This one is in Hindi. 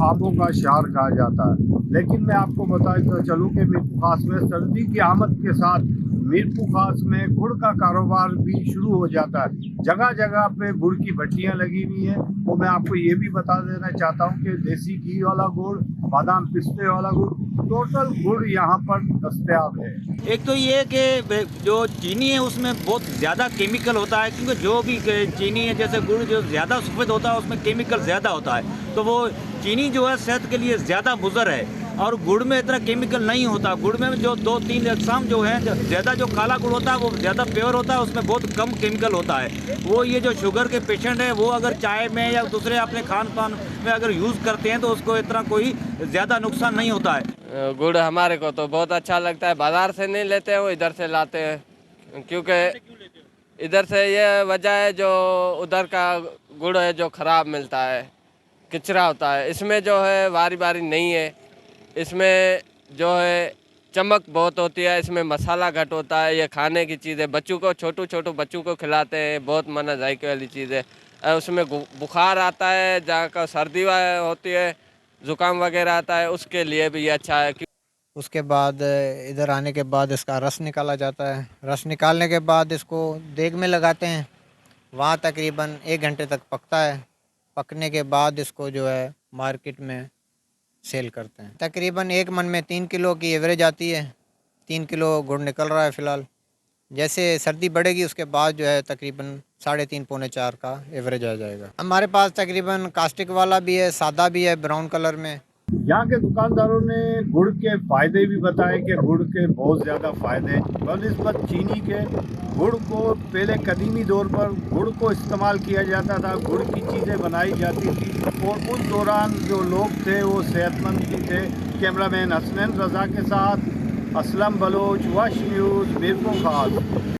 आमों का शहर कहा जाता है। लेकिन मैं आपको बताता चलूँ कि मीरपुर खास में सर्दी की आमद के साथ मीरपुर खास में गुड़ का कारोबार भी शुरू हो जाता है। जगह जगह पे गुड़ की भट्टियाँ लगी हुई हैं। और मैं आपको ये भी बता देना चाहता हूँ कि देसी घी वाला गुड़, बादाम पिस्ते वाला गुड़, टोटल गुड़ यहाँ पर दस्तयाब है। एक तो ये है कि जो चीनी है उसमें बहुत ज़्यादा केमिकल होता है, क्योंकि जो भी चीनी है जैसे गुड़ जो ज़्यादा सफ़ेद होता है उसमें केमिकल ज़्यादा होता है, तो वो चीनी जो है सेहत के लिए ज़्यादा मुज़र है। और गुड़ में इतना केमिकल नहीं होता। गुड़ में जो 2-3 अक़साम जो हैं, ज़्यादा जो काला गुड़ होता है वो ज़्यादा प्योर होता है, उसमें बहुत कम केमिकल होता है। वो ये जो शुगर के पेशेंट हैं वो अगर चाय में या दूसरे अपने खान पान में अगर यूज़ करते हैं तो उसको इतना कोई ज़्यादा नुकसान नहीं होता है। गुड़ हमारे को तो बहुत अच्छा लगता है। बाज़ार से नहीं लेते हैं, वो इधर से लाते हैं, क्योंकि इधर से ये वजह है जो उधर का गुड़ है जो ख़राब मिलता है, कचरा होता है। इसमें जो है बारी बारी नहीं है, इसमें जो है चमक बहुत होती है, इसमें मसाला घट होता है। ये खाने की चीज़ है, बच्चों को छोटू बच्चों को खिलाते हैं, बहुत मना जायके वाली चीज़ है। उसमें बुखार आता है, जहाँ का सर्दी होती है, ज़ुकाम वगैरह आता है, उसके लिए भी ये अच्छा है। उसके बाद इधर आने के बाद इसका रस निकाला जाता है। रस निकालने के बाद इसको देग में लगाते हैं, वहाँ तकरीबन 1 घंटे तक पकता है। पकने के बाद इसको जो है मार्केट में सेल करते हैं। तकरीबन 1 मन में 3 किलो की एवरेज आती है। 3 किलो गुड़ निकल रहा है फ़िलहाल। जैसे सर्दी बढ़ेगी उसके बाद जो है तकरीबन 3.5 पौने 4 का एवरेज आ जाएगा। हमारे पास तकरीबन कास्टिक वाला भी है, सादा भी है, ब्राउन कलर में। यहाँ के दुकानदारों ने गुड़ के फायदे भी बताए कि गुड़ के बहुत ज़्यादा फायदे हैं। बनिस्बत चीनी के गुड़ को पहले कदीमी दौर पर गुड़ को इस्तेमाल किया जाता था, गुड़ की चीज़ें बनाई जाती थी और उस दौरान जो लोग थे वो सेहतमंद भी थे। कैमरामैन हसनैन रज़ा के साथ असलम बलोच, वश न्यूज़, मीरपुर खास।